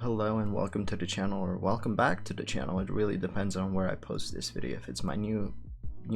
Hello and welcome to the channel, or welcome back to the channel. It really depends on where I post this video. If it's my new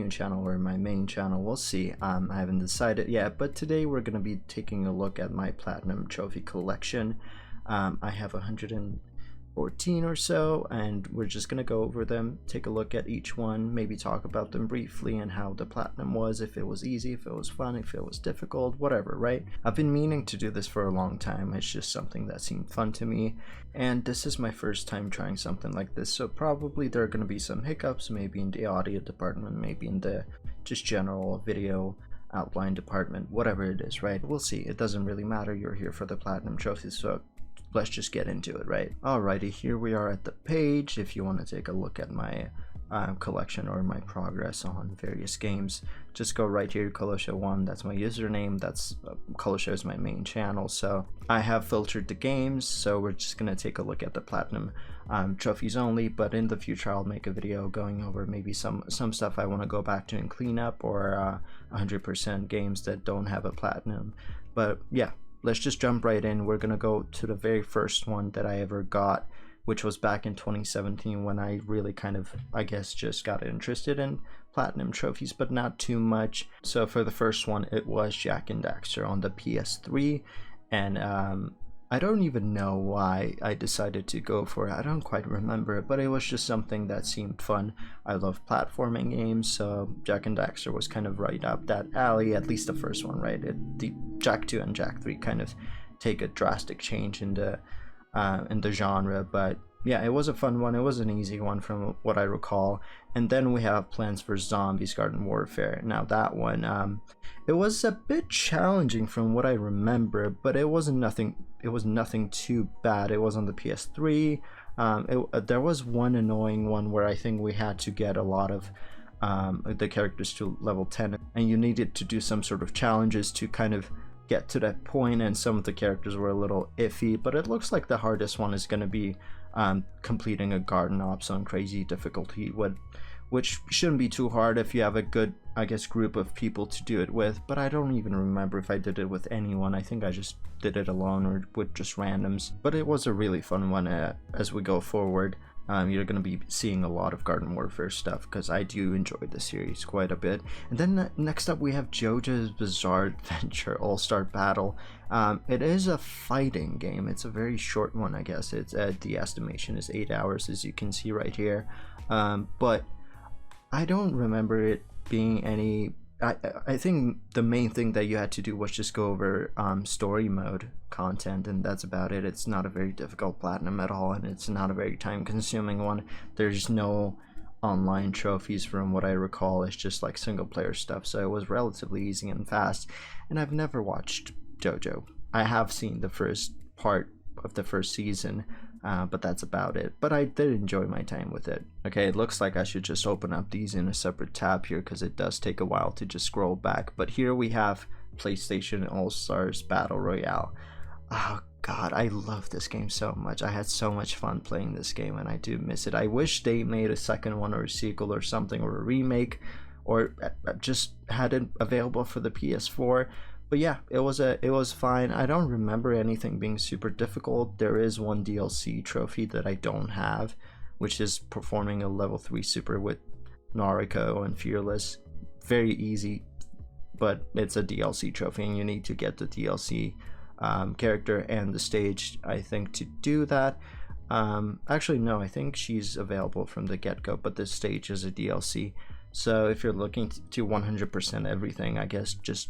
channel or my main channel, we'll see. I haven't decided yet, but today we're going to be taking a look at my platinum trophy collection. I have 114 or so, and we're just going to go over them, take a look at each one, maybe talk about them briefly and how the platinum was, if it was easy, if it was fun, if it was difficult, whatever, right? I've been meaning to do this for a long time. It's just something that seemed fun to me, and this is my first time trying something like this, so probably there are going to be some hiccups, maybe in the audio department, maybe in the just general video outline department, whatever it is, right? We'll see. It doesn't really matter. You're here for the platinum trophies, so let's just get into it, right? Alrighty, here we are at the page. If you want to take a look at my collection or my progress on various games, just go right here, Colosho1. That's my username. That's Colosho is my main channel. So I have filtered the games, so we're just gonna take a look at the platinum trophies only. But in the future, I'll make a video going over maybe some stuff I want to go back to and clean up, or 100% games that don't have a platinum. But yeah, let's just jump right in. We're gonna go to the very first one that I ever got, which was back in 2017 when I really kind of, I guess, just got interested in platinum trophies, but not too much. So for the first one, it was Jak and Daxter on the PS3, and I don't even know why I decided to go for it. I don't quite remember it, but it was just something that seemed fun. I love platforming games, so Jak and Daxter was kind of right up that alley, at least the first one, right? The Jak 2 and Jak 3 kind of take a drastic change in the genre, but yeah, it was a fun one. It was an easy one from what I recall. And then we have Plants vs Zombies Garden Warfare. Now that one, it was a bit challenging from what I remember, but it was nothing too bad. It was on the PS3. There was one annoying one where I think we had to get a lot of the characters to level 10, and you needed to do some sort of challenges to kind of get to that point, and some of the characters were a little iffy, but it looks like the hardest one is going to be completing a garden ops on crazy difficulty, which shouldn't be too hard if you have a good, I guess, group of people to do it with. But I don't even remember if I did it with anyone. I think I just did it alone or with just randoms, but it was a really fun one. As we go forward, you're going to be seeing a lot of Garden Warfare stuff, because I do enjoy the series quite a bit. And then next up we have JoJo's Bizarre Adventure All-Star Battle. It is a fighting game. It's a very short one, I guess. It's the estimation is 8 hours, as you can see right here. But I don't remember it being any... I think the main thing that you had to do was just go over story mode content, and that's about it. It's not a very difficult platinum at all, and it's not a very time consuming one. There's no online trophies from what I recall. It's just like single player stuff, so it was relatively easy and fast. And I've never watched JoJo. I have seen the first part of the first season, but that's about it. But I did enjoy my time with it. Okay, it looks like I should just open up these in a separate tab here, because it does take a while to just scroll back. But here we have PlayStation All-Stars Battle Royale. Oh god, I love this game so much. I had so much fun playing this game, and I do miss it. I wish they made a second one, or a sequel or something, or a remake, or just had it available for the PS4. But yeah, it was fine. I don't remember anything being super difficult. There is one DLC trophy that I don't have, which is performing a level 3 super with Noriko and Fearless. Very easy, but it's a DLC trophy, and you need to get the DLC character and the stage, I think, to do that. Actually, no, I think she's available from the get-go, but the stage is a DLC. So if you're looking to 100% everything, I guess just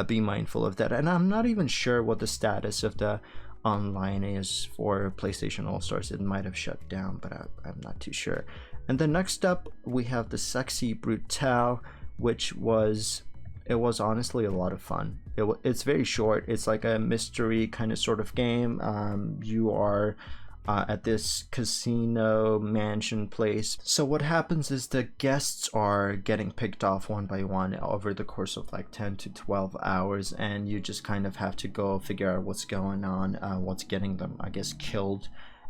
be mindful of that. And I'm not even sure what the status of the online is for PlayStation All-Stars. It might have shut down, but I'm not too sure. And then next up we have the Sexy Brutale, which was honestly a lot of fun. It's very short. It's like a mystery kind of sort of game. You are at this casino mansion place. So what happens is the guests are getting picked off one by one over the course of like 10 to 12 hours, and you just kind of have to go figure out what's going on, what's getting them, I guess, killed.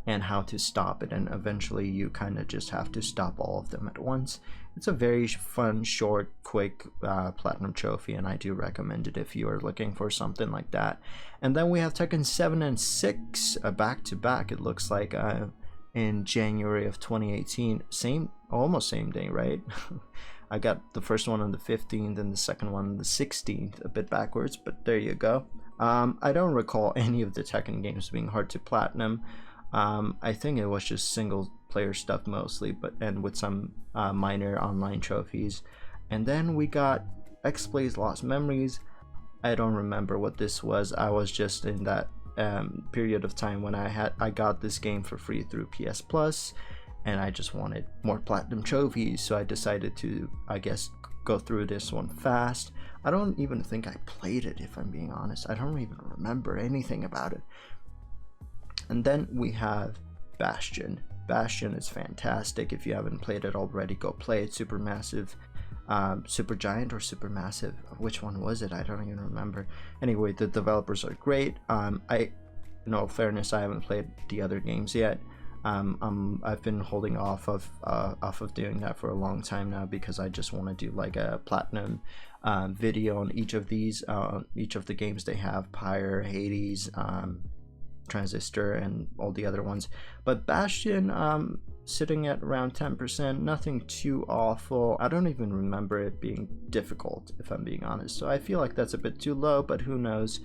and how to stop it, and eventually you kind of just have to stop all of them at once. It's a very fun, short, quick platinum trophy, and I do recommend it if you are looking for something like that. And then we have Tekken 7 and 6 back to back, it looks like, in January of 2018. Almost same day, right? I got the first one on the 15th and the second one on the 16th, a bit backwards, but there you go. I don't recall any of the Tekken games being hard to platinum. I think it was just single player stuff mostly, and with some minor online trophies. And then we got X-Blaze Lost Memories. I don't remember what this was. I was just in that period of time when I got this game for free through PS Plus, and I just wanted more platinum trophies, so I decided to, I guess, go through this one fast. I don't even think I played it, if I'm being honest. I don't even remember anything about it. And then we have Bastion. Bastion is fantastic. If you haven't played it already, go play it. Supermassive, Supergiant or Supermassive, which one was it? I don't even remember. Anyway, the developers are great. In all fairness, I haven't played the other games yet. I've been holding off of doing that for a long time now, because I just want to do like a platinum video on each of these, each of the games they have: Pyre, Hades, Transistor, and all the other ones. But Bastion, sitting at around 10%, nothing too awful. I don't even remember it being difficult, if I'm being honest, so I feel like that's a bit too low, but who knows.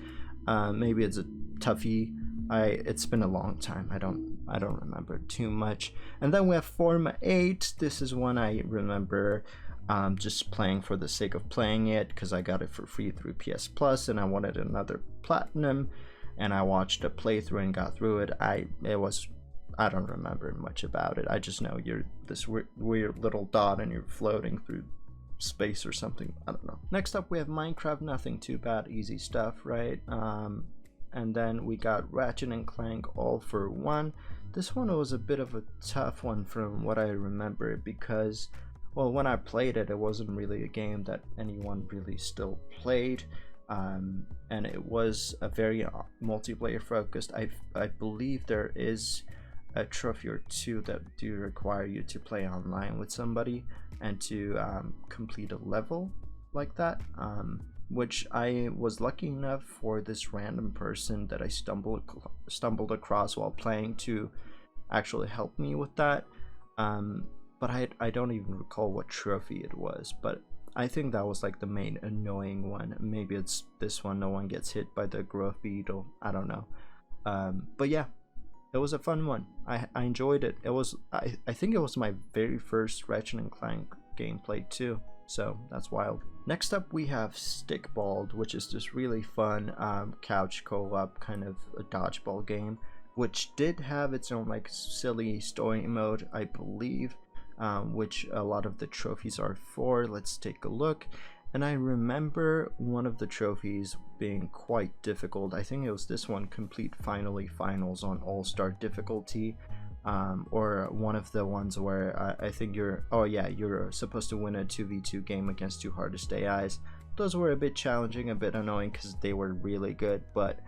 Maybe it's a toughie. It's been a long time. I don't remember too much. And then we have Forma 8. This is one I remember just playing for the sake of playing it, because I got it for free through PS Plus and I wanted another platinum, and I watched a playthrough and got through it. I don't remember much about it. I just know you're this weird little dot and you're floating through space or something. I don't know. Next up we have Minecraft. Nothing too bad, easy stuff, right? And then we got Ratchet and Clank All for One. This one was a bit of a tough one from what I remember, because, well, when I played it, it wasn't really a game that anyone really still played. And it was a very multiplayer focused. I believe there is a trophy or two that do require you to play online with somebody and to complete a level like that, which I was lucky enough for this random person that I stumbled across while playing to actually help me with that. But I don't even recall what trophy it was, but I think that was like the main annoying one. Maybe it's this one, no one gets hit by the growth beetle, I don't know. But yeah, it was a fun one. I enjoyed it. It was, I think it was my very first Ratchet and Clank gameplay too, so that's wild. Next up we have Stickball, which is this really fun couch co-op kind of a dodgeball game, which did have its own like silly story mode, I believe, which a lot of the trophies are for. Let's take a look. And I remember one of the trophies being quite difficult. I think it was this one, complete finals on all-star difficulty, or one of the ones where I think you're supposed to win a 2v2 game against two hardest AIs. Those were a bit challenging, a bit annoying because they were really good, but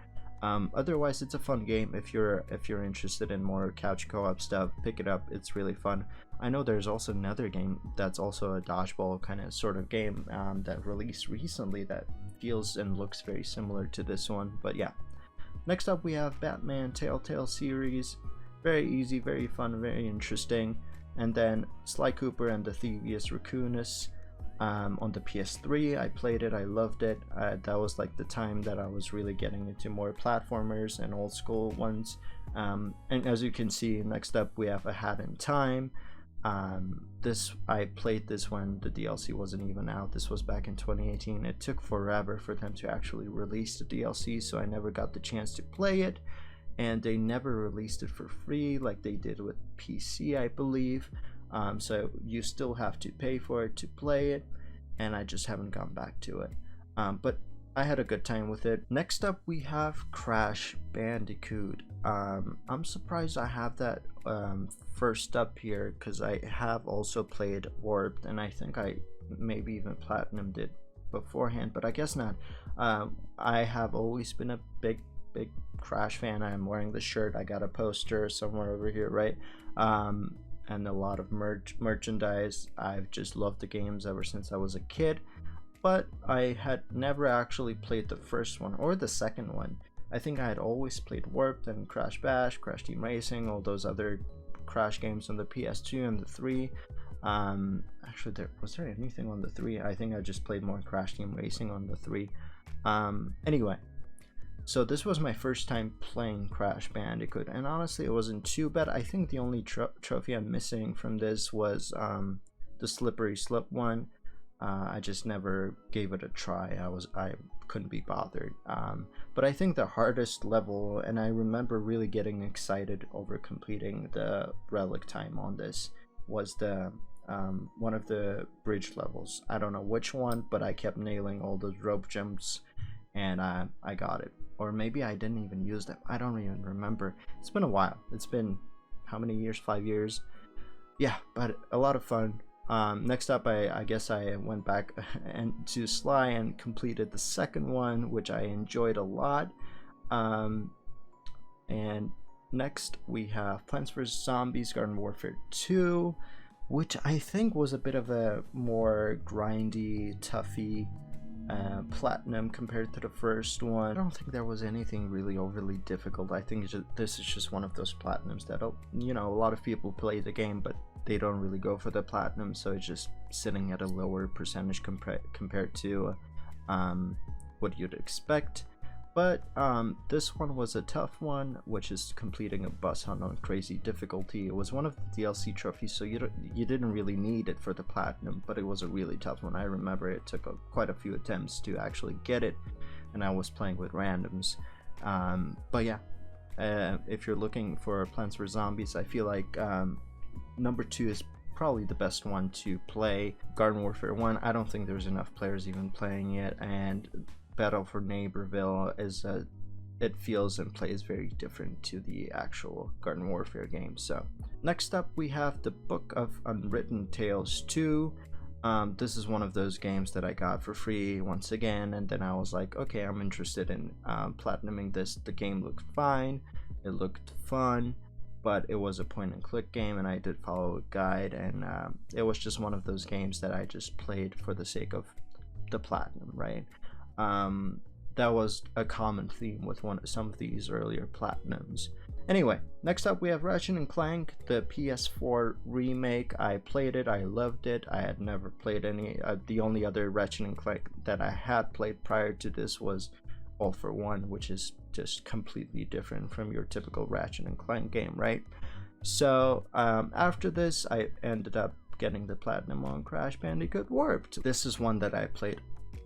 otherwise it's a fun game. If you're interested in more couch co-op stuff, pick it up, it's really fun. I know there's also another game that's also a dodgeball kind of sort of game that released recently that feels and looks very similar to this one, but yeah. Next up we have Batman Telltale series. Very easy, very fun, very interesting. And then Sly Cooper and the Thievius Raccoonus on the PS3. I played it, I loved it. That was like the time that I was really getting into more platformers and old school ones. And as you can see, next up we have A Hat in Time. I played this when the DLC wasn't even out. This was back in 2018. It took forever for them to actually release the DLC, so I never got the chance to play it. And they never released it for free like they did with PC, I believe. So you still have to pay for it to play it, and I just haven't gone back to it. But I had a good time with it. Next up we have Crash Bandicoot. I'm surprised I have that first up here, because I have also played Warped, and I think I maybe even platinumed it beforehand, but I guess not. I have always been a big big Crash fan. I'm wearing the shirt. I got a poster somewhere over here, right? And a lot of merchandise. I've just loved the games ever since I was a kid, but I had never actually played the first one or the second one. I think I had always played Warped and Crash Bash, Crash Team Racing, all those other Crash games on the PS2 and the 3. Actually, was there anything on the 3? I think I just played more Crash Team Racing on the 3. Anyway, so this was my first time playing Crash Bandicoot, and honestly it wasn't too bad. I think the only trophy I'm missing from this was the Slippery Slip one. I just never gave it a try. I couldn't be bothered. But I think the hardest level, and I remember really getting excited over completing the relic time on this, was the one of the bridge levels. I don't know which one, but I kept nailing all those rope jumps, and I got it. Or maybe I didn't even use them. I don't even remember. It's been a while. It's been how many years? 5 years? Yeah, but a lot of fun. Next up, I guess I went back and to Sly and completed the second one, which I enjoyed a lot. And next we have Plants vs. Zombies Garden Warfare 2, which I think was a bit of a more grindy, toughy platinum compared to the first one. I don't think there was anything really overly difficult. I think this is just one of those platinums that, you know, a lot of people play the game, but they don't really go for the platinum, so it's just sitting at a lower percentage compared to what you'd expect. But this one was a tough one, which is completing a bus hunt on crazy difficulty. It was one of the DLC trophies, so you didn't really need it for the platinum, but it was a really tough one. I remember it took quite a few attempts to actually get it, and I was playing with randoms. But yeah, if you're looking for Plants vs. Zombies, I feel like number 2 is probably the best one to play. Garden Warfare 1, I don't think there's enough players even playing it, and Battle for Neighborville is it feels and plays very different to the actual Garden Warfare game. So next up we have the Book of Unwritten Tales 2. This is one of those games that I got for free once again, and then I was like, okay, I'm interested in platinuming this. The game looked fine, it looked fun, but it was a point and click game, and I did follow a guide, and it was just one of those games that I just played for the sake of the platinum, right? That was a common theme with some of these earlier platinums. Anyway, next up we have Ratchet & Clank, the PS4 remake. I played it, I loved it. I had never played any. The only other Ratchet & Clank that I had played prior to this was All for One, which is just completely different from your typical Ratchet & Clank game, right? So after this, I ended up getting the platinum on Crash Bandicoot Warped. This is one that I played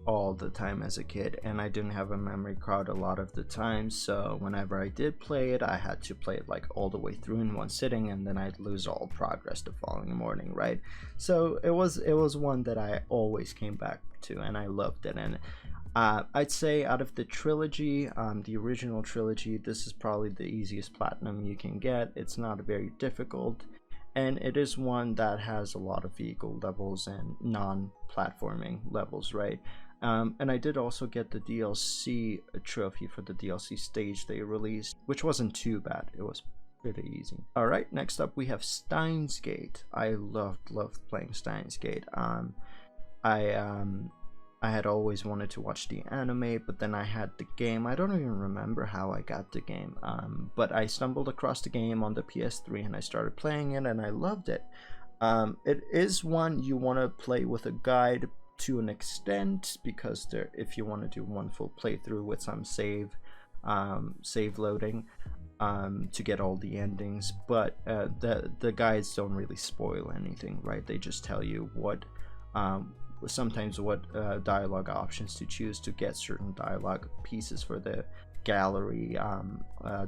all the time as a kid, and I didn't have a memory card a lot of the time, so whenever I did play it, I had to play it like all the way through in one sitting, and then I'd lose all progress the following morning, right? So it was one that I always came back to, and I loved it. And I'd say out of the trilogy, the original trilogy, this is probably the easiest platinum you can get. It's not very difficult, and it is one that has a lot of vehicle levels and non-platforming levels, right? And I did also get the DLC trophy for the DLC stage they released, which wasn't too bad. It was pretty easy. Alright, next up we have Steins Gate. I loved playing Steins Gate. I had always wanted to watch the anime, but then I had the game. I don't even remember how I got the game, but I stumbled across the game on the PS3 and I started playing it, and I loved it. It is one you want to play with a guide to an extent, because if you want to do one full playthrough with some save loading to get all the endings, but the guides don't really spoil anything, right? They just tell you what sometimes what dialogue options to choose to get certain dialogue pieces for the gallery,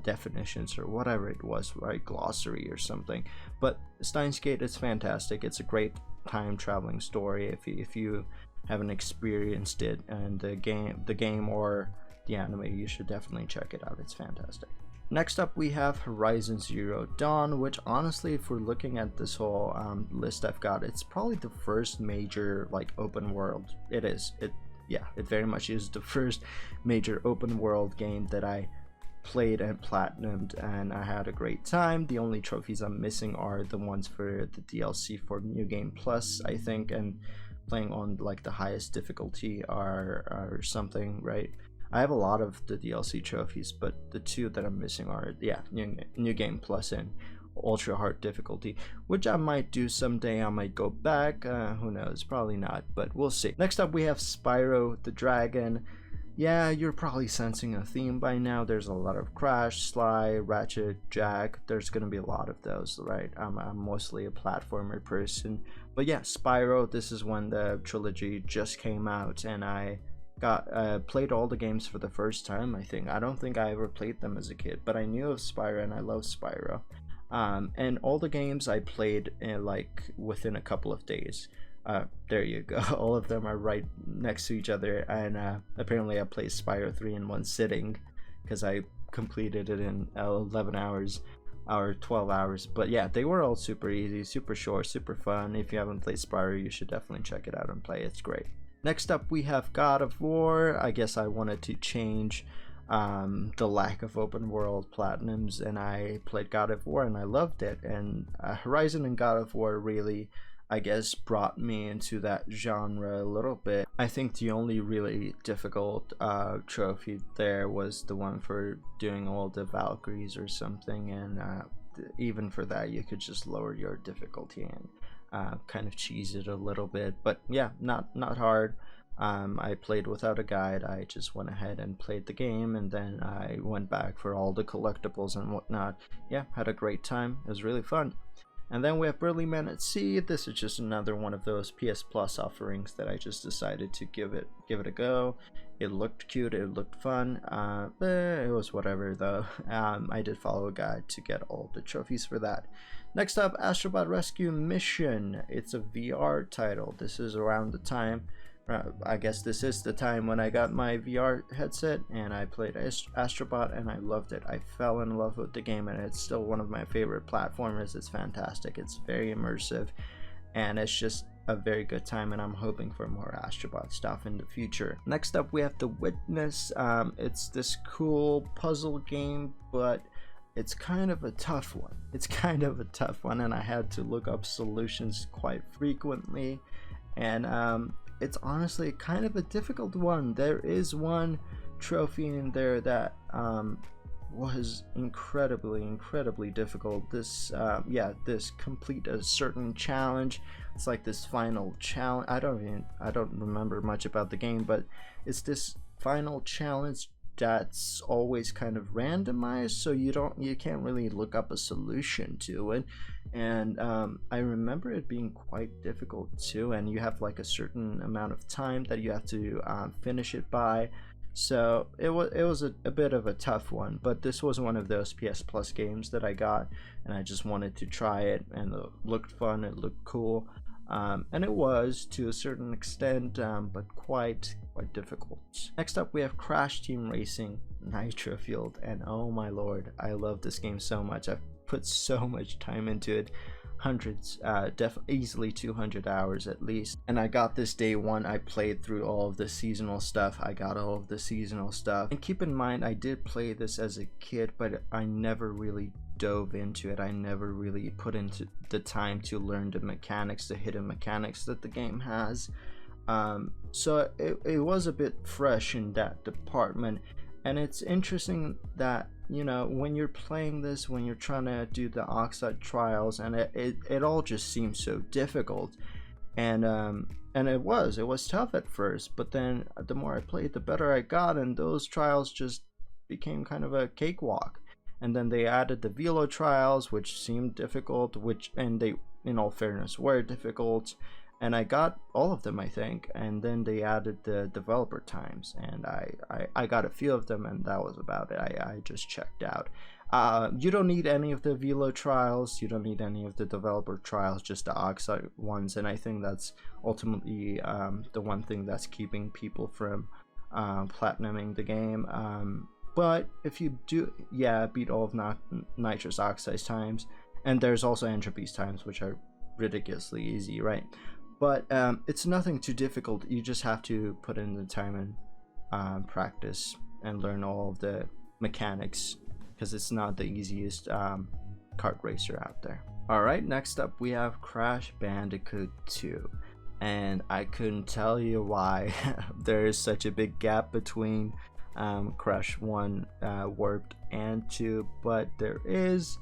definitions or whatever it was, right? Glossary or something. But Steins Gate is fantastic. It's a great time traveling story. If you haven't experienced it and the game or the anime, you should definitely check it out. It's fantastic. Next up we have Horizon Zero Dawn, which honestly, if we're looking at this whole list I've got, it's probably the first major like open world. It very much is the first major open world game that I played and platinumed, and I had a great time. The only trophies I'm missing are the ones for the DLC for New Game Plus, I think, and playing on like the highest difficulty or something, right? I have a lot of the DLC trophies, but the two that I'm missing are, yeah, New Game Plus and ultra hard difficulty, which I might do someday. I might go back, who knows, probably not, but we'll see. Next up we have Spyro the Dragon. Yeah, you're probably sensing a theme by now. There's a lot of Crash, Sly, Ratchet, Jack. There's gonna be a lot of those, right? I'm mostly a platformer person, but yeah, Spyro, this is when the trilogy just came out, and I played all the games for the first time, I think. I don't think I ever played them as a kid, but I knew of Spyro and I love Spyro. And all the games I played in, like, within a couple of days. There you go. All of them are right next to each other, and apparently I played Spyro 3 in one sitting because I completed it in 11 hours or 12 hours. But yeah, they were all super easy, super short, super fun. If you haven't played Spyro, you should definitely check it out and play. It's great. Next up we have God of War. I guess I wanted to change the lack of open world platinums, and I played God of War and I loved it. And Horizon and God of War really, I guess, brought me into that genre a little bit. I think the only really difficult trophy there was the one for doing all the Valkyries or something, and even for that you could just lower your difficulty and kind of cheese it a little bit. But yeah, not hard. I played without a guide. I just went ahead and played the game, and then I went back for all the collectibles and whatnot. Yeah, had a great time. It was really fun. And then we have reminisce. This is just another one of those PS Plus offerings that I just decided to give it a go. It looked cute, it looked fun. It was whatever though. I did follow a guide to get all the trophies for that. Next up, Astro Rescue Mission. It's a VR title. This is around the time, I guess this is the time when I got my VR headset and I played Astrobot and I loved it. I fell in love with the game, and it's still one of my favorite platformers. It's fantastic. It's very immersive, and it's just a very good time, and I'm hoping for more Astrobot stuff in the future. Next up we have The Witness. It's this cool puzzle game, but it's kind of a tough one. And I had to look up solutions quite frequently, and it's honestly kind of a difficult one. There is one trophy in there that was incredibly difficult. This this complete a certain challenge. It's like this final challenge. I don't remember much about the game, but it's this final challenge that's always kind of randomized, so you can't really look up a solution to it. And I remember it being quite difficult too, and you have like a certain amount of time that you have to finish it by. So it was a bit of a tough one, but this was one of those PS Plus games that I got, and I just wanted to try it, and it looked fun, it looked cool, and it was to a certain extent, but quite difficult. Next up we have Crash Team Racing Nitro Fueled, and oh my lord, I love this game so much. I've put so much time into it, hundreds, easily 200 hours at least, and I got this day one. I played through all of the seasonal stuff. And keep in mind, I did play this as a kid, but I never really dove into it. I never really put into the time to learn the mechanics, the hidden mechanics that the game has. So it was a bit fresh in that department, and it's interesting that, you know, when you're playing this, when you're trying to do the Oxide trials, and it all just seems so difficult, and it was tough at first, but then the more I played, the better I got, and those trials just became kind of a cakewalk. And then they added the Velo trials, which seemed difficult, and they, in all fairness, were difficult, and I got all of them, I think. And then they added the developer times, and I got a few of them, and that was about it. I just checked out. You don't need any of the Velo trials, you don't need any of the developer trials, just the Oxide ones, and I think that's ultimately the one thing that's keeping people from platinuming the game. But if you do, beat all of Nitrous Oxide's times, and there's also Entropy's times, which are ridiculously easy, right? But it's nothing too difficult. You just have to put in the time and practice and learn all of the mechanics, because it's not the easiest kart racer out there. Alright, next up we have Crash Bandicoot 2, and I couldn't tell you why there is such a big gap between Crash 1 Warped and 2, but there is.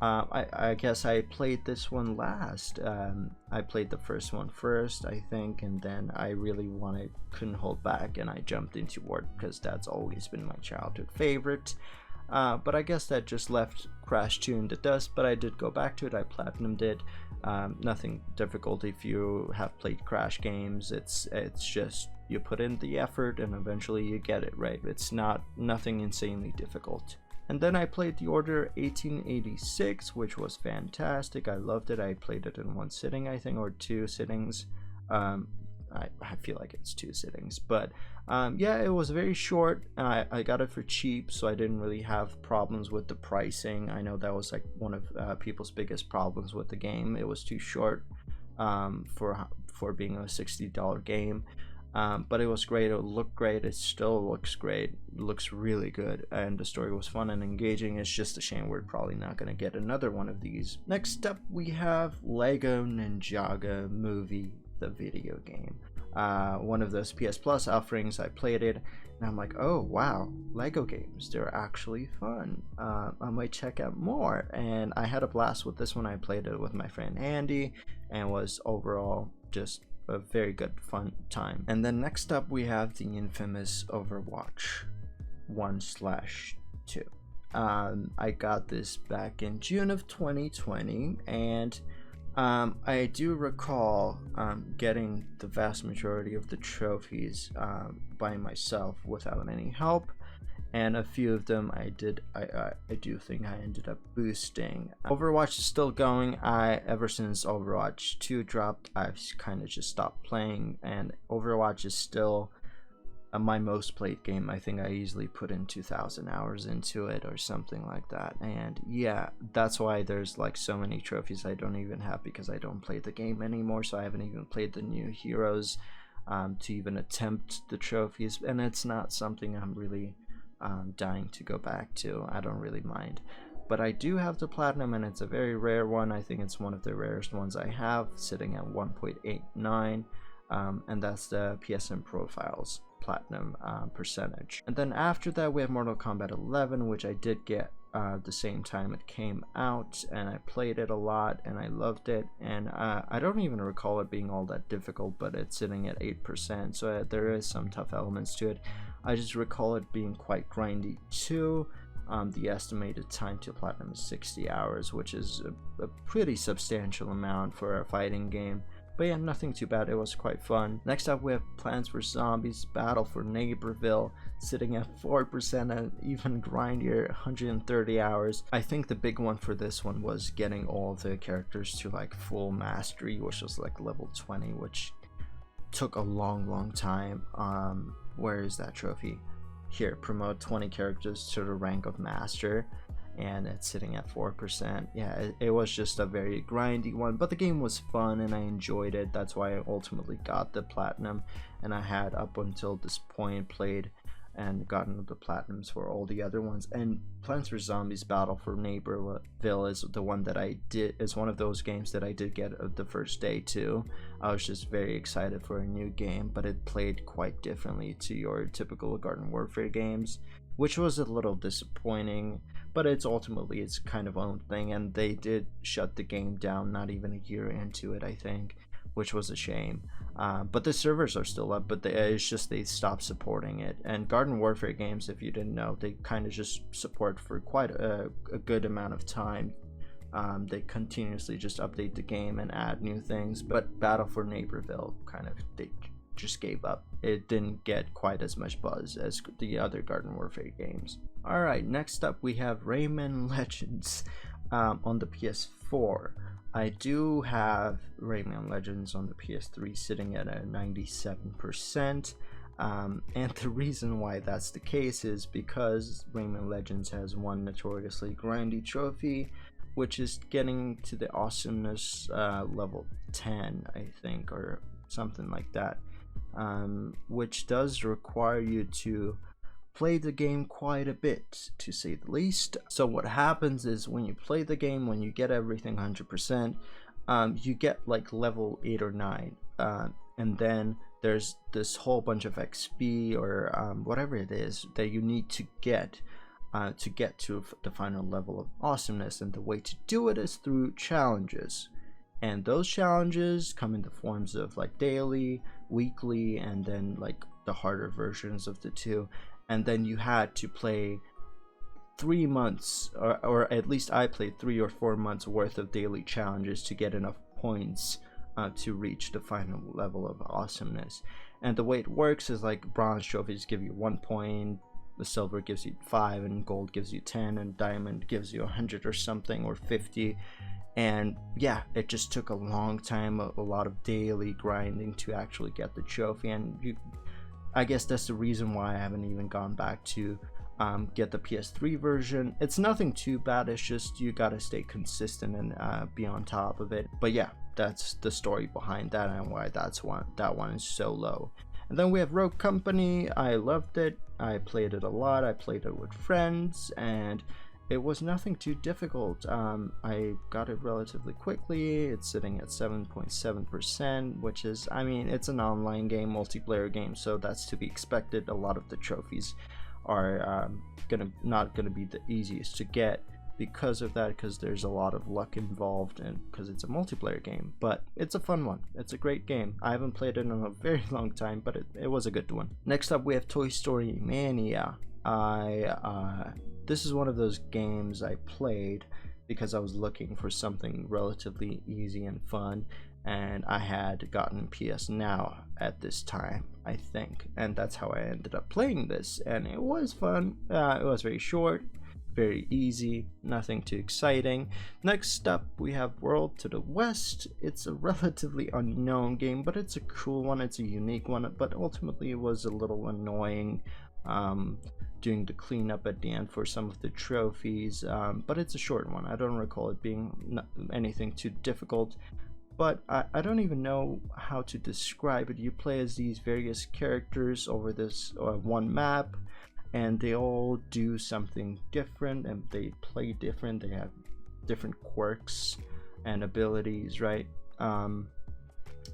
I guess I played this one last. I played the first one first, I think, and then I really couldn't hold back, and I jumped into Warped because that's always been my childhood favorite. But I guess that just left Crash 2 in the dust, but I did go back to it. I platinumed it. Nothing difficult if you have played Crash games. It's just you put in the effort and eventually you get it right. It's nothing insanely difficult. And then I played The Order 1886, which was fantastic. I loved it. I played it in one sitting, I think, or two sittings. I feel like it's two sittings, but yeah, it was very short. I got it for cheap, so I didn't really have problems with the pricing. I know that was like one of people's biggest problems with the game. It was too short for being a $60 game, but it was great. It looked great. It still looks great. It looks really good, and the story was fun and engaging. It's just a shame we're probably not going to get another one of these. Next up, we have Lego Ninjago Movie, the video game. One of those PS Plus offerings. I played it and I'm like, oh wow, Lego games, they're actually fun. I might check out more, and I had a blast with this one. I played it with my friend Andy and was overall just a very good fun time. And then next up we have the infamous Overwatch 1/2. I got this back in June of 2020, and I do recall getting the vast majority of the trophies by myself without any help, and a few of them I do think I ended up boosting. Overwatch is still going. Ever since Overwatch 2 dropped, I've kind of just stopped playing, and Overwatch is still my most played game. I think I easily put in 2,000 hours into it or something like that, and yeah, that's why there's like so many trophies I don't even have, because I don't play the game anymore. So I haven't even played the new heroes to even attempt the trophies, and it's not something I'm really dying to go back to. I don't really mind, but I do have the platinum, and it's a very rare one. I think it's one of the rarest ones I have, sitting at 1.89, and that's the PSN Profiles platinum percentage. And then after that we have Mortal Kombat 11, which I did get the same time it came out, and I played it a lot and I loved it, and I don't even recall it being all that difficult, but it's sitting at 8%, so there is some tough elements to it. I just recall it being quite grindy too. The estimated time to platinum is 60 hours, which is a pretty substantial amount for a fighting game. But yeah, nothing too bad. It was quite fun. Next up we have Plants vs Zombies Battle for Neighborville, sitting at 4% and even grindier, 130 hours. I think the big one for this one was getting all the characters to like full mastery, which was like level 20, which took a long time. Where is that trophy? Here, promote 20 characters to the rank of master, and it's sitting at 4%. Yeah, it was just a very grindy one, but the game was fun and I enjoyed it. That's why I ultimately got the platinum, and I had up until this point played and gotten the platinums for all the other ones. And Plants vs Zombies Battle for Neighborville is the one that is one of those games that I did get the first day too. I was just very excited for a new game, but it played quite differently to your typical Garden Warfare games, which was a little disappointing, but it's ultimately its kind of own thing, and they did shut the game down not even a year into it, I think, which was a shame. But the servers are still up, but it's just they stopped supporting it. And Garden Warfare games, if you didn't know, they kind of just support for quite a good amount of time. They continuously just update the game and add new things, but Battle for Neighborville they just gave up. It didn't get quite as much buzz as the other Garden Warfare games. Alright, next up we have Rayman Legends on the PS4. I do have Rayman Legends on the PS3 sitting at a 97%, and the reason why that's the case is because Rayman Legends has one notoriously grindy trophy, which is getting to the awesomeness level 10, I think, or something like that, which does require you to played the game quite a bit, to say the least. So what happens is when you play the game, when you get everything 100%, you get like level 8 or 9, and then there's this whole bunch of XP or whatever it is that you need to get to the final level of awesomeness. And the way to do it is through challenges, and those challenges come in the forms of like daily, weekly, and then like the harder versions of the two. And then you had to play 3 months, or at least I played 3 or 4 months worth of daily challenges to get enough points to reach the final level of awesomeness. And the way it works is like bronze trophies give you 1 point, the silver gives you 5, and gold gives you 10, and diamond gives you 100 or something, or 50. And yeah, it just took a long time, a lot of daily grinding to actually get the trophy. And I guess that's the reason why I haven't even gone back to get the PS3 version. It's nothing too bad, it's just you gotta stay consistent and be on top of it. But yeah, that's the story behind that and why that one is so low. And then we have Rogue Company. I loved it. I played it a lot. I played it with friends, and it was nothing too difficult. I got it relatively quickly. It's sitting at 7.7%, which is, I mean, it's an online game, multiplayer game, so that's to be expected. A lot of the trophies are not gonna be the easiest to get because of that, because there's a lot of luck involved, and because it's a multiplayer game. But it's a fun one. It's a great game. I haven't played it in a very long time, but it was a good one. Next up, we have Toy Story Mania. This is one of those games I played because I was looking for something relatively easy and fun, and I had gotten PS Now at this time, I think, and that's how I ended up playing this. And it was fun. It was very short, very easy, nothing too exciting. Next up, we have World to the West. It's a relatively unknown game, but it's a cool one. It's a unique one, but ultimately it was a little annoying doing the cleanup at the end for some of the trophies, but it's a short one. I don't recall it being anything too difficult, but I don't even know how to describe it. You play as these various characters over this one map, and they all do something different, and they play different. They have different quirks and abilities, right? And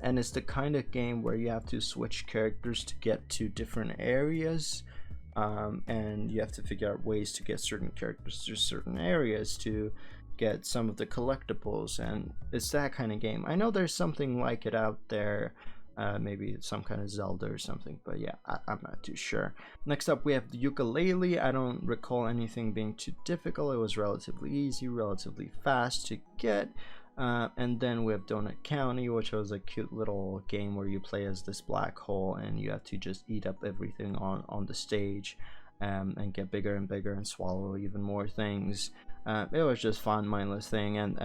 it's the kind of game where you have to switch characters to get to different areas, and you have to figure out ways to get certain characters to certain areas to get some of the collectibles. And it's that kind of game. I know there's something like it out there, maybe some kind of Zelda or something, but yeah, I'm not too sure. Next up, we have the Ukulele. I don't recall anything being too difficult. It was relatively easy, relatively fast to get. And then we have Donut County, which was a cute little game where you play as this black hole and you have to just eat up everything on the stage, and get bigger and bigger and swallow even more things. It was just fun, mindless thing, and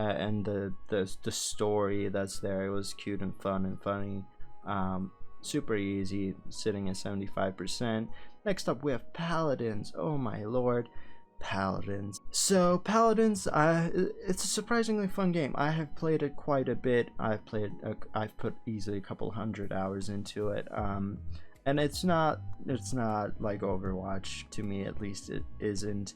the story that's there, it was cute and fun and funny. Super easy, sitting at 75%. Next up, we have Paladins. Oh my lord, Paladins. So Paladins, it's a surprisingly fun game. I have played it quite a bit. I've put easily a couple hundred hours into it, and it's not like Overwatch. To me, at least, it isn't.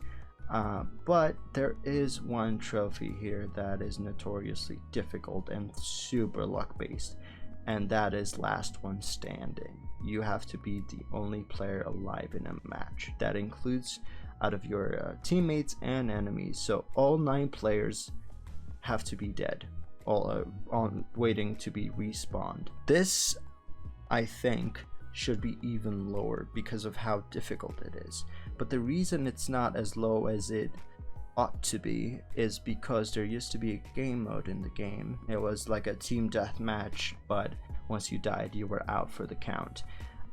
But there is one trophy here that is notoriously difficult and super luck based, and that is last one standing. You have to be the only player alive in a match. That includes out of your teammates and enemies. So all 9 players have to be dead, all on waiting to be respawned. This, I think, should be even lower because of how difficult it is. But the reason it's not as low as it ought to be is because there used to be a game mode in the game. It was like a team deathmatch, but once you died, you were out for the count.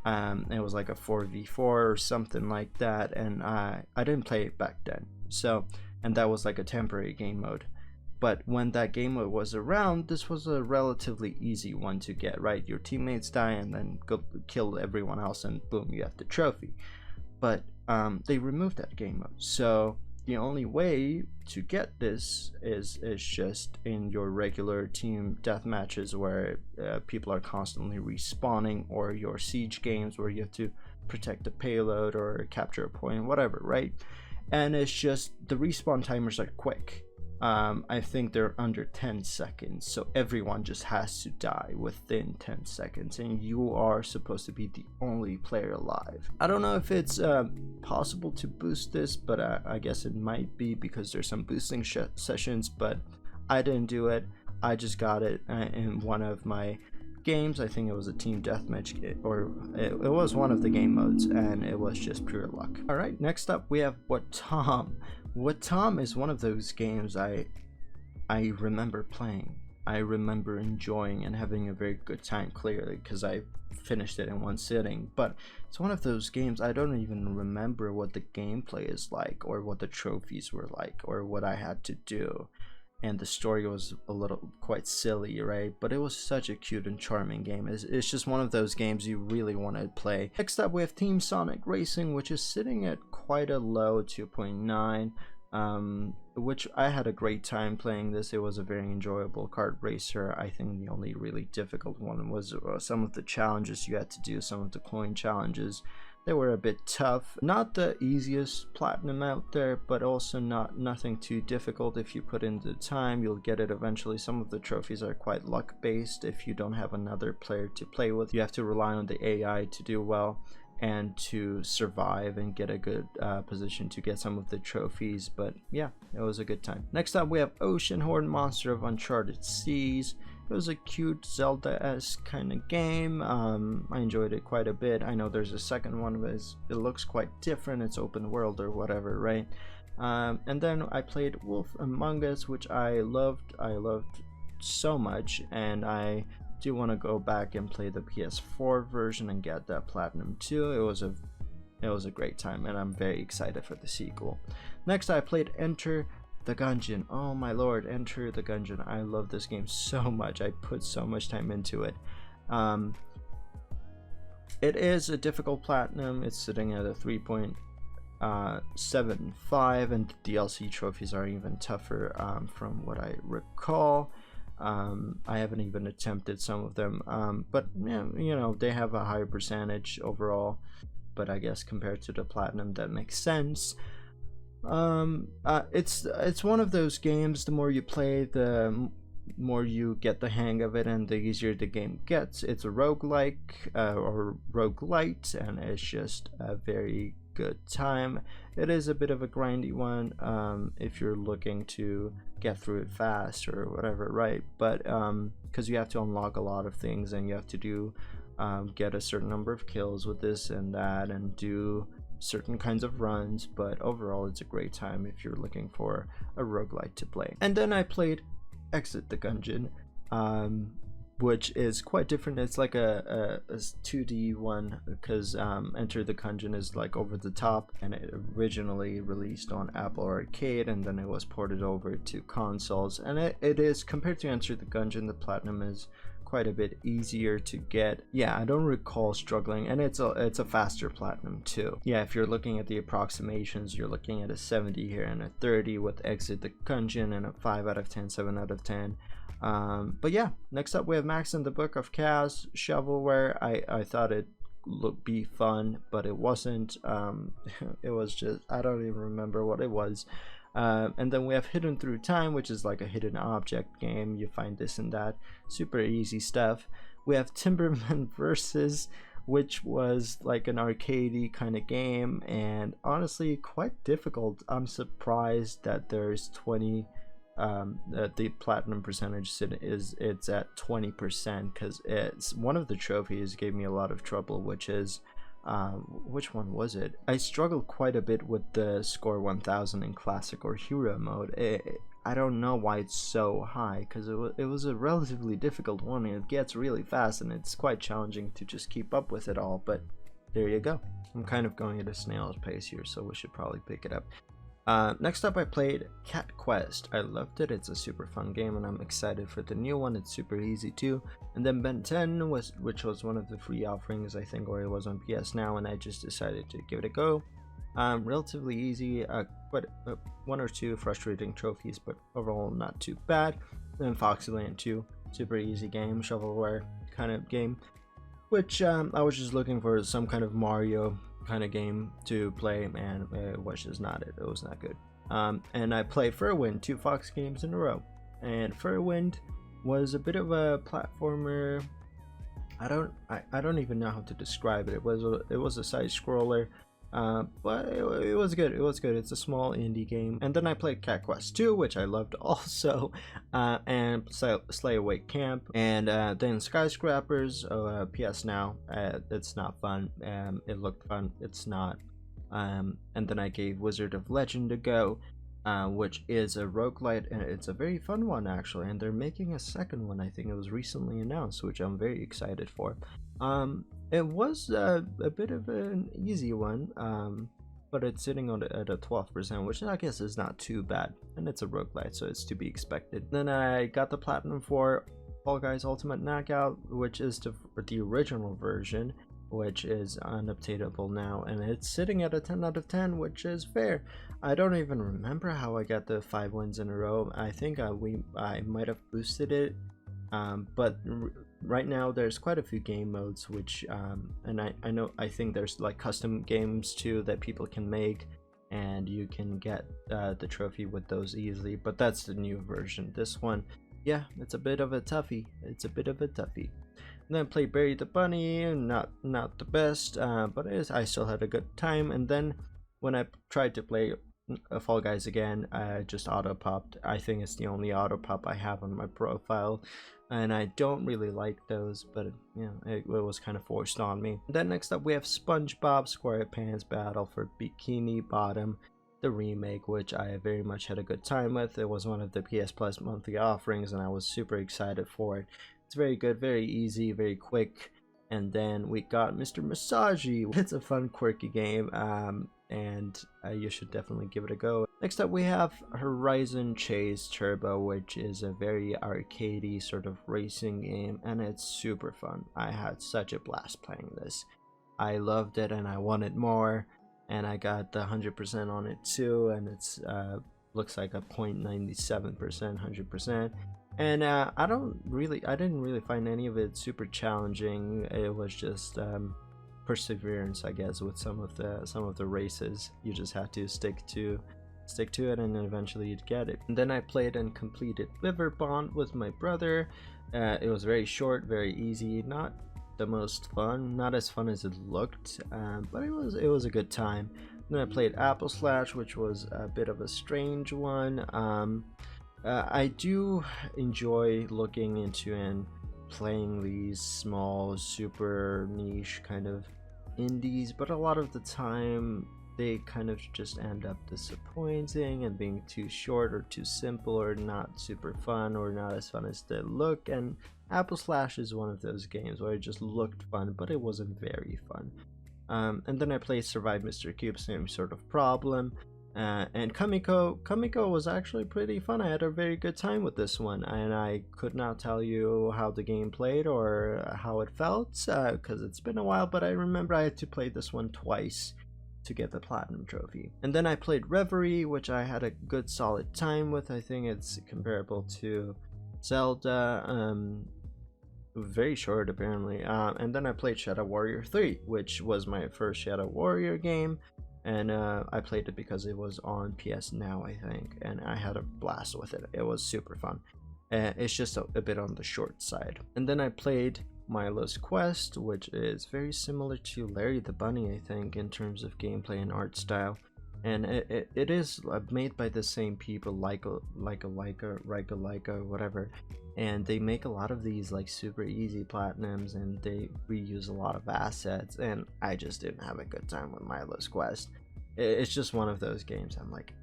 It was like a 4v4 or something like that, and I didn't play it back then. So, and that was like a temporary game mode. But when that game mode was around, this was a relatively easy one to get, right? Your teammates die and then go kill everyone else, and boom, you have the trophy. But they removed that game mode, so the only way to get this is just in your regular team death matches where people are constantly respawning, or your siege games where you have to protect the payload or capture a point, whatever, right? And it's just the respawn timers are quick. I think they're under 10 seconds, so everyone just has to die within 10 seconds, and you are supposed to be the only player alive. I don't know if it's possible to boost this, but I guess it might be, because there's some boosting sessions, but I didn't do it. I just got it in one of my games. I think it was a team deathmatch, or it was one of the game modes, and it was just pure luck. All right, next up we have What Tom. What Tom is one of those games I remember playing. I remember enjoying and having a very good time, clearly, because I finished it in one sitting. But it's one of those games I don't even remember what the gameplay is like, or what the trophies were like, or what I had to do. And the story was a little quite silly, right? But it was such a cute and charming game. It's just one of those games you really want to play. Next up we have Team Sonic Racing, which is sitting at quite a low 2.9, which I had a great time playing this. It was a very enjoyable kart racer. I think the only really difficult one was some of the challenges you had to do, some of the coin challenges. They were a bit tough. Not the easiest platinum out there, but also nothing too difficult. If you put in the time, you'll get it eventually. Some of the trophies are quite luck based. If you don't have another player to play with, you have to rely on the AI to do well and to survive and get a good position to get some of the trophies. But yeah, it was a good time. Next up we have Oceanhorn, Monster of Uncharted Seas. It was a cute Zelda-esque kind of game. I enjoyed it quite a bit. I know there's a second one, but it looks quite different. It's open world or whatever, right? And then I played Wolf Among Us, which I loved so much, and I do want to go back and play the PS4 version and get that platinum too. It was a great time, and I'm very excited for the sequel. Next I played Enter the Gungeon. Oh my lord, Enter the Gungeon. I love this game so much. I put so much time into it. It is a difficult platinum. It's sitting at a 3.75, and the DLC trophies are even tougher from what I recall. I haven't even attempted some of them, but yeah, you know, they have a higher percentage overall, but I guess compared to the platinum that makes sense. It's one of those games, the more you play, the more you get the hang of it, and the easier the game gets. It's a roguelike or roguelite, and it's just a very good time. It is a bit of a grindy one if you're looking to get through it fast or whatever, right? But because you have to unlock a lot of things, and you have to do get a certain number of kills with this and that, and do certain kinds of runs. But overall it's a great time if you're looking for a roguelite to play. And then I played Exit the Gungeon, which is quite different. It's like a 2D one, because Enter the Gungeon is like over the top, and it originally released on Apple Arcade, and then it was ported over to consoles. And it is, compared to Enter the Gungeon, the platinum is quite a bit easier to get. Yeah, I don't recall struggling, and it's a faster platinum too. Yeah, if you're looking at the approximations, you're looking at a 70 here and a 30 with Exit the Gungeon, and a 5 out of 10, 7 out of 10. But yeah, next up we have Max and the Book of Chaos Shovelware. I thought it would be fun, but it wasn't. It was just, I don't even remember what it was. And then we have Hidden Through Time, which is like a hidden object game. You find this and that, super easy stuff. We have Timberman Versus, which was like an arcadey kind of game, and honestly quite difficult. I'm surprised that there's 20 the platinum percentage it's at 20%, because it's one of the trophies gave me a lot of trouble, which is which one was it? I struggled quite a bit with the score 1000 in classic or hero mode. I don't know why it's so high, because it was a relatively difficult one, and it gets really fast, and it's quite challenging to just keep up with it all. But there you go. I'm kind of going at a snail's pace here, so we should probably pick it up. Next up I played Cat Quest. I loved it. It's a super fun game, and I'm excited for the new one. It's super easy too. And then Ben 10 which was one of the free offerings, I think, or it was on PS Now, and I just decided to give it a go. Relatively easy, but one or two frustrating trophies, but overall not too bad. Then Foxyland 2, super easy game, shovelware kind of game. which I was just looking for some kind of Mario kind of game to play, and it was just not it. It was not good. And I played Furwind, 2 Fox games in a row, and Furwind was a bit of a platformer. I don't even know how to describe it. It was a side scroller, but it was good. It was good. It's a small indie game. And then I played Cat Quest 2, which I loved also, and Slay Away Camp, and then Skyscrapers. PS Now. It's not fun. It looked fun. It's not. And then I gave Wizard of Legend a go, which is a roguelite, and it's a very fun one actually, and they're making a second one. I think it was recently announced, which I'm very excited for. It was a bit of an easy one, but it's sitting on at a 12%, which I guess is not too bad, and it's a roguelite, so it's to be expected. Then I got the platinum for Fall Guys Ultimate Knockout, which is the original version, which is unupdatable now, and it's sitting at a 10 out of 10, which is fair. I don't even remember how I got the 5 wins in a row. I think I might have boosted it, but right now there's quite a few game modes, which and I think there's like custom games too that people can make, and you can get the trophy with those easily, but that's the new version. This one, yeah, it's a bit of a toughie. And then I played Bury the Bunny, not the best, but I still had a good time. And then when I tried to play Fall Guys again, I just auto popped. I think it's the only auto pop I have on my profile, and I don't really like those, but you know, it was kind of forced on me. Then next up we have SpongeBob SquarePants Battle for Bikini Bottom, the remake, which I very much had a good time with. It was one of the PS Plus monthly offerings, and I was super excited for it. It's very good, very easy, very quick. And then we got Mr. Masagi. It's a fun, quirky game, and you should definitely give it a go. Next up we have Horizon Chase Turbo, which is a very arcadey sort of racing game, and it's super fun. I had such a blast playing this. I loved it, and I wanted more, and I got the 100% on it too, and it's looks like a 0.97%, 100%. And I didn't really find any of it super challenging. It was just perseverance, I guess, with some of the races. You just had to stick to it, and then eventually you'd get it. And then I played and completed River Bond with my brother. It was very short, very easy, not the most fun, not as fun as it looked, but it was a good time. Then I played Apple Slash, which was a bit of a strange one. I do enjoy looking into and playing these small, super niche kind of indies, but a lot of the time they kind of just end up disappointing and being too short or too simple or not super fun or not as fun as they look. And Apple Slash is one of those games where it just looked fun, but it wasn't very fun. And then I played Survive Mr. Cube, same sort of problem. And Kamiko was actually pretty fun. I had a very good time with this one, and I could not tell you how the game played or how it felt because it's been a while, but I remember I had to play this one twice to get the platinum trophy. And then I played Reverie, which I had a good solid time with. I think it's comparable to Zelda, very short apparently. And then I played Shadow Warrior 3, which was my first Shadow Warrior game. And I played it because it was on PS Now, I think, and I had a blast with it. It was super fun. It's just a bit on the short side. And then I played Milo's Quest, which is very similar to Larry the Bunny, I think, in terms of gameplay and art style. And it is made by the same people, Laika, whatever. And they make a lot of these like super easy platinums, and they reuse a lot of assets, and I just didn't have a good time with Milo's Quest. It's just one of those games I'm like,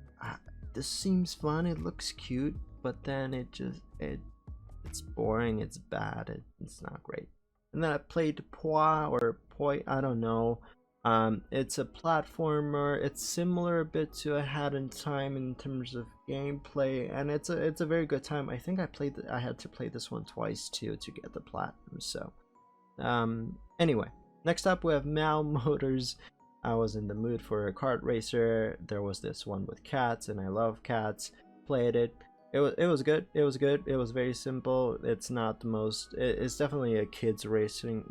this seems fun, it looks cute, but then it's boring, it's bad, it's not great. And then I played Poi, I don't know. It's a platformer. It's similar a bit to A Hat in Time in terms of gameplay, and it's a very good time. I think I had to play this one twice too to get the platinum. So anyway, next up we have Mal Motors. I was in the mood for a kart racer. There was this one with cats, and I love cats. Played it. it was good. It was good. It was very simple. It's not the most. It's definitely a kids racing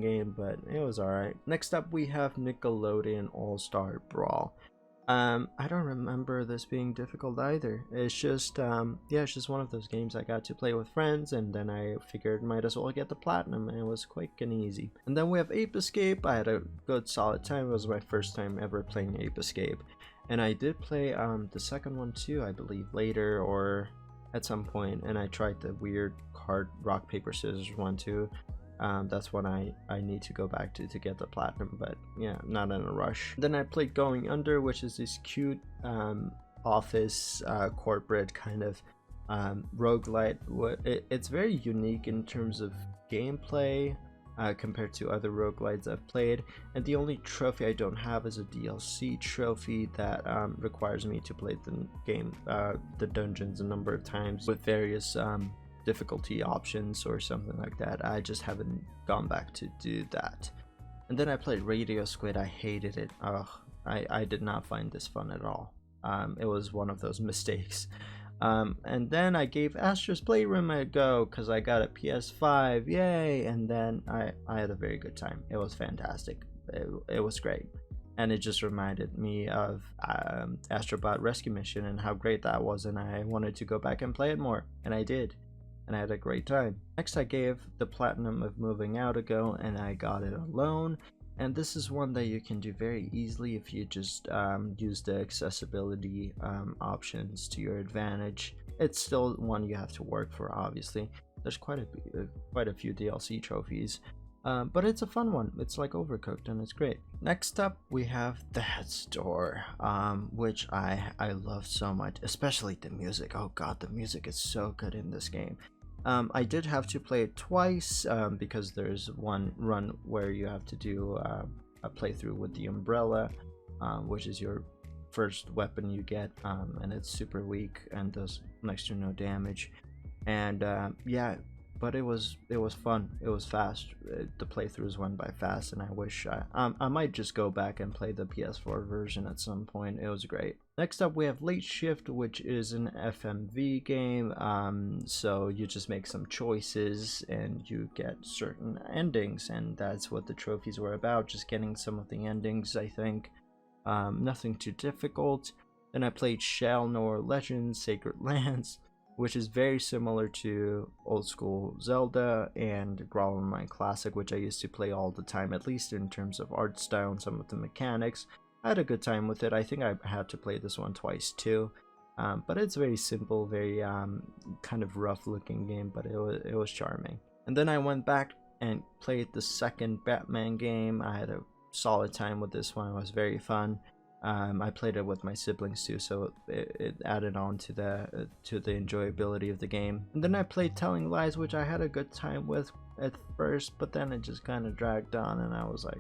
game, but it was alright. Next up, we have Nickelodeon All Star Brawl. I don't remember this being difficult either. It's just yeah, it's just one of those games I got to play with friends, and then I figured might as well get the platinum, and it was quick and easy. And then we have Ape Escape. I had a good solid time. It was my first time ever playing Ape Escape. And I did play the second one too, I believe, later or at some point, and I tried the weird card rock paper scissors one too. That's what I need to go back to get the platinum, but yeah, not in a rush. Then I played Going Under, which is this cute office corporate kind of roguelite. It's very unique in terms of gameplay compared to other roguelites I've played, and the only trophy I don't have is a DLC trophy that requires me to play the game, the dungeons a number of times with various difficulty options or something like that. I just haven't gone back to do that. And then I played Radio Squid. I hated it. I did not find this fun at all. It was one of those mistakes. And then I gave Astro's Playroom a go because I got a PS5, yay! And then I had a very good time. It was fantastic. It was great. And it just reminded me of Astrobot Rescue Mission and how great that was, and I wanted to go back and play it more, and I did. And I had a great time. Next, I gave the platinum of Moving Out a go, and I got it alone. And this is one that you can do very easily if you just use the accessibility options to your advantage. It's still one you have to work for, obviously. There's quite a few DLC trophies, but it's a fun one. It's like Overcooked, and it's great. Next up, we have That Store, which I love so much, especially the music. Oh god, the music is so good in this game. I did have to play it twice because there's one run where you have to do a playthrough with the umbrella, which is your first weapon you get, and it's super weak and does next to no damage. And yeah, but it was fun. It was fast. The playthroughs went by fast, and I wish I might just go back and play the PS4 version at some point. It was great. Next up, we have Late Shift, which is an FMV game. So you just make some choices and you get certain endings, and that's what the trophies were about. Just getting some of the endings, I think. Nothing too difficult. Then I played Shell Noir Legends Sacred Lands, which is very similar to old school Zelda and Growl Mine Classic, which I used to play all the time, at least in terms of art style and some of the mechanics. I had a good time with it. I think I had to play this one twice too, but it's very simple, very kind of rough looking game, but it was charming. And then I went back and played the second Batman game. I had a solid time with this one. It was very fun. I played it with my siblings too, so it added on to the enjoyability of the game. And then I played Telling Lies, which I had a good time with at first, but then it just kind of dragged on, and I was like,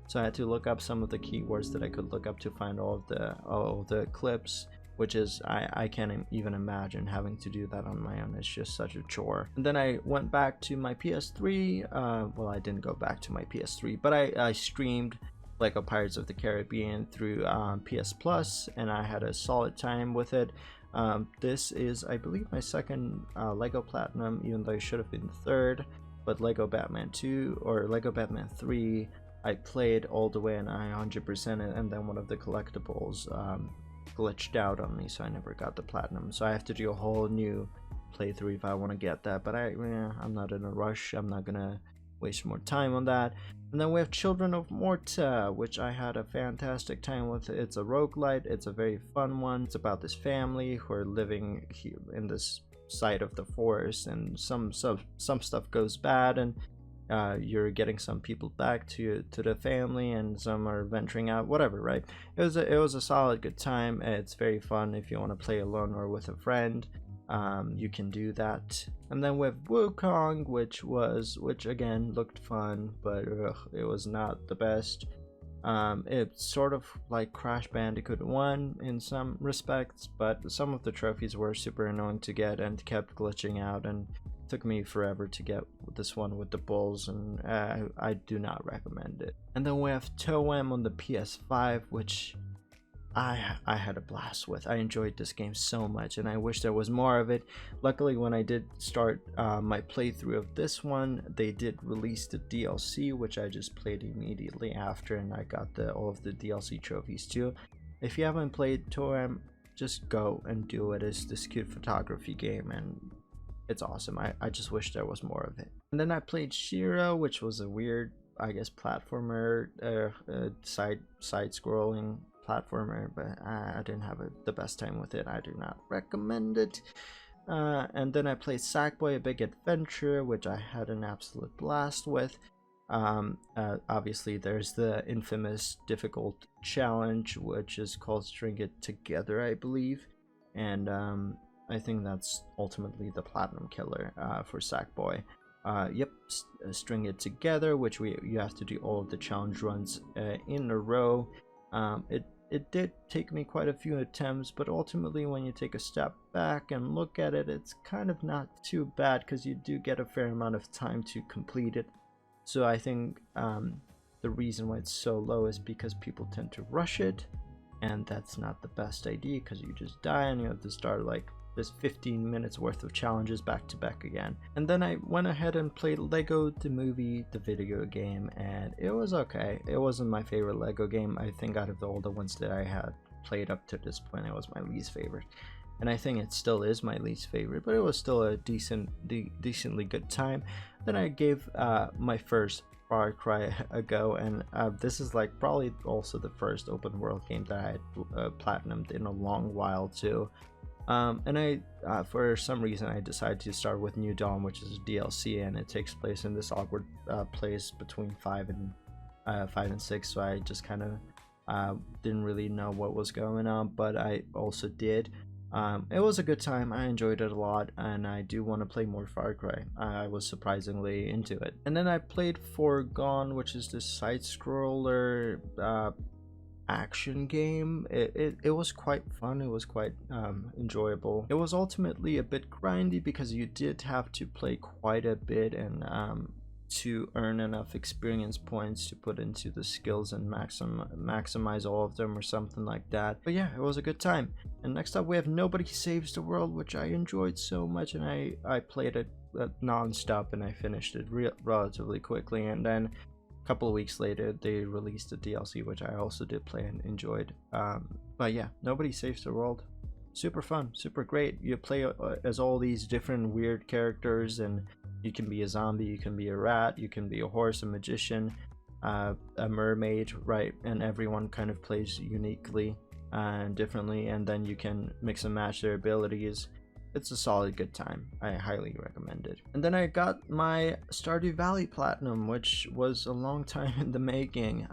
so I had to look up some of the keywords that I could look up to find all of the clips, which is I can't even imagine having to do that on my own. It's just such a chore. And then I went back to my PS3. Well, I didn't go back to my PS3, but I streamed Lego Pirates of the Caribbean through PS Plus, and I had a solid time with it. This is, I believe, my second Lego Platinum, even though it should have been third. But Lego Batman 2 or Lego Batman 3, I played all the way and I 100%ed it, and then one of the collectibles glitched out on me, so I never got the platinum. So I have to do a whole new playthrough if I want to get that. But I'm not in a rush. I'm not gonna waste more time on that. And then we have Children of Morta, which I had a fantastic time with. It's a roguelite. It's a very fun one. It's about this family who are living here in this side of the forest, and some stuff goes bad, and you're getting some people back to the family, and some are venturing out, whatever, right? It was a solid good time. It's very fun if you want to play alone or with a friend. You can do that. And then with Wukong, which again looked fun, but it was not the best. It's sort of like Crash Bandicoot 1 in some respects, but some of the trophies were super annoying to get and kept glitching out, and took me forever to get this one with the bulls, and I do not recommend it. And then we have Toem on the PS5, which I had a blast with. I enjoyed this game so much, and I wish there was more of it. Luckily, when I did start my playthrough of this one, they did release the DLC, which I just played immediately after, and I got all of the DLC trophies too. If you haven't played Torem, just go and do it. It's this cute photography game, and it's awesome. I just wish there was more of it. And then I played Shiro, which was a weird, I guess, platformer, side-scrolling platformer, but I didn't have the best time with it. I do not recommend it. And then I played Sackboy: A Big Adventure, which I had an absolute blast with. Obviously there's the infamous difficult challenge, which is called String It Together, I believe, and I think that's ultimately the platinum killer for Sackboy. Yep, String It Together, which you have to do all of the challenge runs in a row. It did take me quite a few attempts, but ultimately when you take a step back and look at it, it's kind of not too bad, because you do get a fair amount of time to complete it. So I think the reason why it's so low is because people tend to rush it, and that's not the best idea, because you just die and you have to start like this 15 minutes worth of challenges back to back again. And then I went ahead and played Lego the Movie, the video game, and it was okay. It wasn't my favorite Lego game. I think out of all the ones that I had played up to this point, it was my least favorite. And I think it still is my least favorite, but it was still a decently good time. Then I gave my first Far Cry a go, and this is like probably also the first open world game that I had platinumed in a long while too. And I, for some reason, I decided to start with New Dawn, which is a DLC, and it takes place in this awkward place between 5 and 6. So I just kind of didn't really know what was going on, but I also did. It was a good time. I enjoyed it a lot, and I do want to play more Far Cry. I was surprisingly into it. And then I played Foregone, which is this side-scroller action game. It was quite fun. It was quite enjoyable. It was ultimately a bit grindy because you did have to play quite a bit and to earn enough experience points to put into the skills and maximize all of them or something like that. But yeah, it was a good time. And next up we have Nobody Saves the World, which I enjoyed so much, and I played it non-stop, and I finished it relatively quickly. And then a couple of weeks later they released a DLC, which I also did play and enjoyed. But yeah, Nobody Saves the World, super fun, super great. You play as all these different weird characters, and you can be a zombie, you can be a rat, you can be a horse, a magician, a mermaid, right? And everyone kind of plays uniquely and differently, and then you can mix and match their abilities. It's a solid good time. I highly recommend it. And then I got my Stardew Valley Platinum, which was a long time in the making.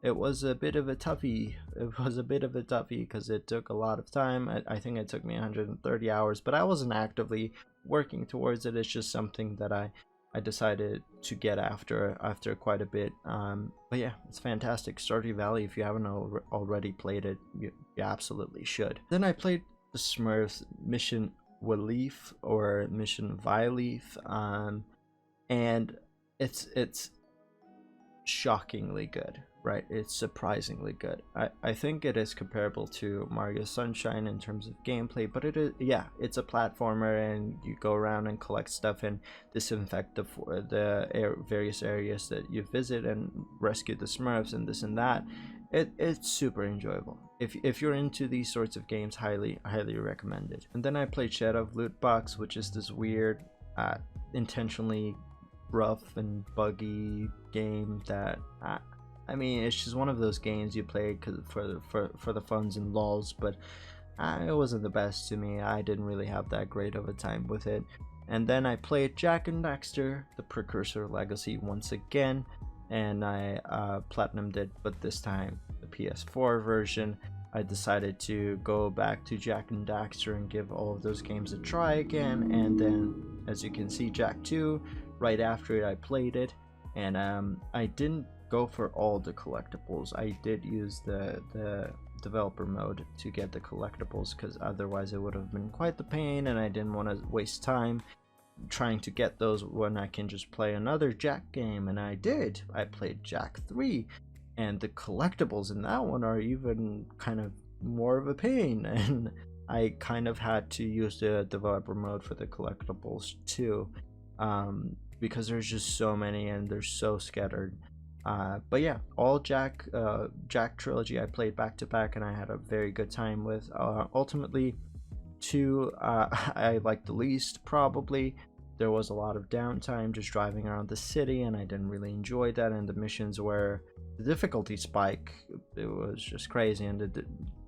It was a bit of a toughie. Because it took a lot of time. I think it took me 130 hours, but I wasn't actively working towards it. It's just something that I decided to get after quite a bit. But yeah, it's fantastic. Stardew Valley, if you haven't already played it, you absolutely should. Then I played the Smurfs Mission Waleef or Mission Vileaf, and it's shockingly good. Right, it's surprisingly good. I think it is comparable to Mario Sunshine in terms of gameplay, but it is, yeah, it's a platformer, and you go around and collect stuff and disinfect the various areas that you visit and rescue the Smurfs and this and that. It's super enjoyable. If you're into these sorts of games, highly recommend it. And then I played Shadow of Loot Box, which is this weird, intentionally rough and buggy game that I mean, it's just one of those games you play for the funs and lulz, but it wasn't the best to me. I didn't really have that great of a time with it. And then I played Jak and Daxter, the Precursor Legacy, once again, and I platinumed it, but this time the PS4 version. I decided to go back to Jak and Daxter and give all of those games a try again, and then, as you can see, Jak 2, right after it I played it, and I didn't go for all the collectibles. I did use the developer mode to get the collectibles, because otherwise it would have been quite the pain, and I didn't want to waste time trying to get those when I can just play another Jak game. And I did. I played Jak 3, and the collectibles in that one are even kind of more of a pain. And I kind of had to use the developer mode for the collectibles too, because there's just so many and they're so scattered. But yeah, all Jack trilogy I played back to back, and I had a very good time with. Ultimately, 2 I liked the least, probably. There was a lot of downtime just driving around the city, and I didn't really enjoy that. And the missions were the difficulty spike. It was just crazy, and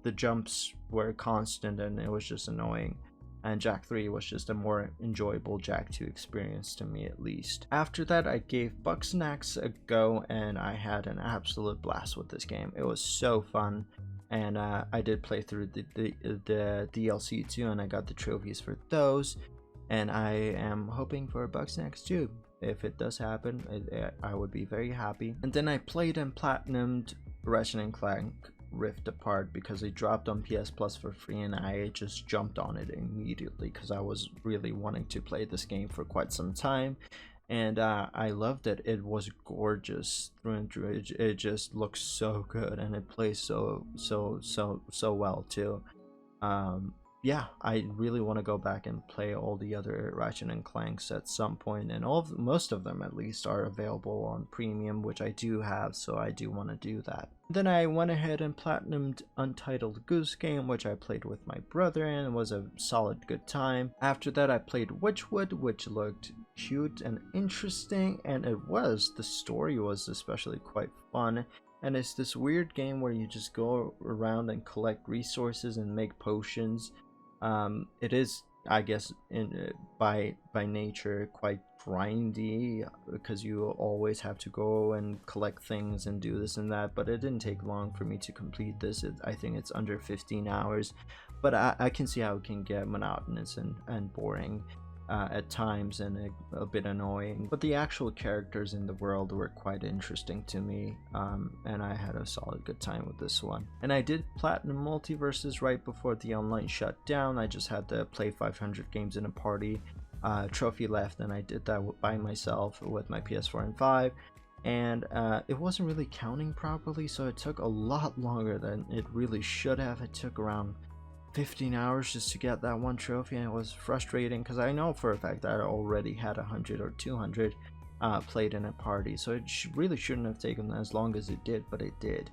the jumps were constant, and it was just annoying. And Jak 3 was just a more enjoyable Jak 2 experience to me, at least. After that, I gave Bugsnax a go, and I had an absolute blast with this game. It was so fun, and I did play through the DLC too, and I got the trophies for those. And I am hoping for Bugsnax too. If it does happen, I would be very happy. And then I played and platinumed Ratchet & Clank Rift Apart because it dropped on PS Plus for free, and I just jumped on it immediately because I was really wanting to play this game for quite some time. And I loved it. It was gorgeous through and through. It just looks so good, and it plays so well too. Yeah, I really want to go back and play all the other Ratchet and Clanks at some point, and most of them at least are available on premium, which I do have, so I do want to do that. Then I went ahead and platinumed Untitled Goose Game, which I played with my brother, and it was a solid good time. After that, I played Witchwood, which looked cute and interesting, and the story was especially quite fun. And it's this weird game where you just go around and collect resources and make potions. It is, I guess, by nature quite grindy, because you always have to go and collect things and do this and that. But it didn't take long for me to complete this. I think it's under 15 hours, but I can see how it can get monotonous and boring at times, and a bit annoying. But the actual characters in the world were quite interesting to me, and I had a solid good time with this one. And I did platinum Multiverses right before the online shut down. I just had to play 500 games in a party trophy left, and I did that by myself with my PS4 and 5, and it wasn't really counting properly, so it took a lot longer than it really should have. It took around 15 hours just to get that one trophy, and it was frustrating because I know for a fact that I already had 100 or 200 played in a party, so it really shouldn't have taken as long as it did, but it did.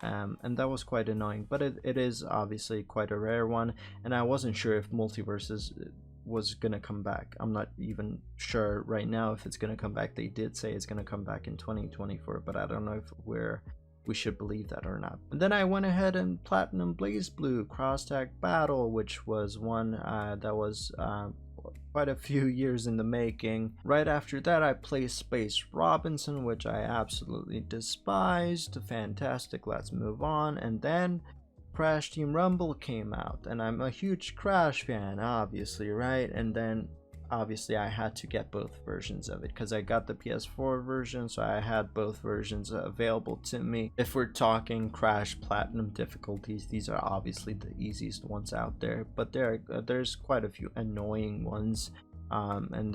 And that was quite annoying, but it is obviously quite a rare one, and I wasn't sure if Multiverses was gonna come back. I'm not even sure right now if it's gonna come back. They did say it's gonna come back in 2024, but I don't know if we should believe that or not. And then I went ahead and platinum BlazBlue Cross Tag Battle, which was one that was quite a few years in the making. Right after that, I played Space Robinson, which I absolutely despised. Fantastic, let's move on. And then Crash Team Rumble came out, and I'm a huge Crash fan, obviously, right? And then obviously I had to get both versions of it because I got the PS4 version, so I had both versions available to me. If we're talking Crash Platinum difficulties, these are obviously the easiest ones out there, but there's quite a few annoying ones, and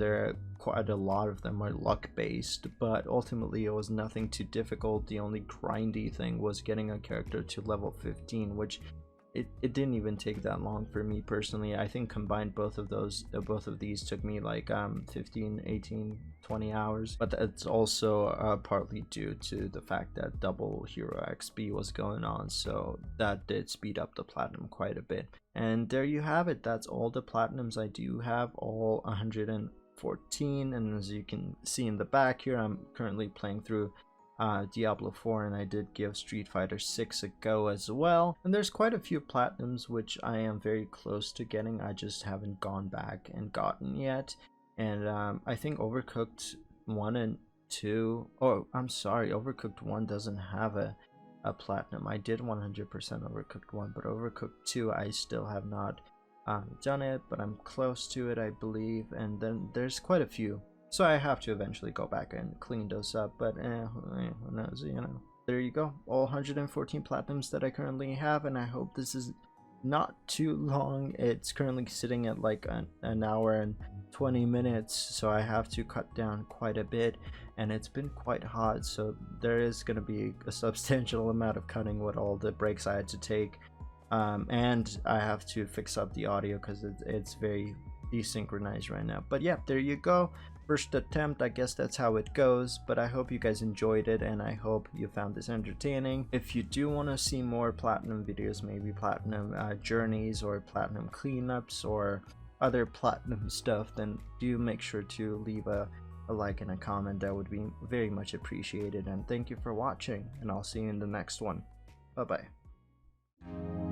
quite a lot of them are luck based, but ultimately it was nothing too difficult. The only grindy thing was getting a character to level 15, which it didn't even take that long for me personally. I think combined both of these took me like 15, 18, 20 hours, but that's also partly due to the fact that double hero XP was going on, so that did speed up the platinum quite a bit. And there you have it. That's all the platinums I do have, all 114, and as you can see in the back here, I'm currently playing through Diablo 4, and I did give Street Fighter 6 a go as well. And there's quite a few platinums which I am very close to getting. I just haven't gone back and gotten yet. And I think Overcooked 1 and 2, oh I'm sorry, Overcooked 1 doesn't have a platinum. I did 100% Overcooked 1, but Overcooked 2 I still have not done it, but I'm close to it, I believe. And then there's quite a few, so I have to eventually go back and clean those up, but who knows, you know. There you go, all 114 platinums that I currently have, and I hope this is not too long. It's currently sitting at like an hour and 20 minutes, so I have to cut down quite a bit. and it's been quite hot, so there is going to be a substantial amount of cutting with all the breaks I had to take. And I have to fix up the audio because it's very desynchronized right now. But yeah, there you go. First attempt, I guess that's how it goes. But I hope you guys enjoyed it, and I hope you found this entertaining. If you do want to see more platinum videos, maybe platinum journeys or platinum cleanups or other platinum stuff, then do make sure to leave a like and a comment. That would be very much appreciated. And thank you for watching, and I'll see you in the next one. Bye bye.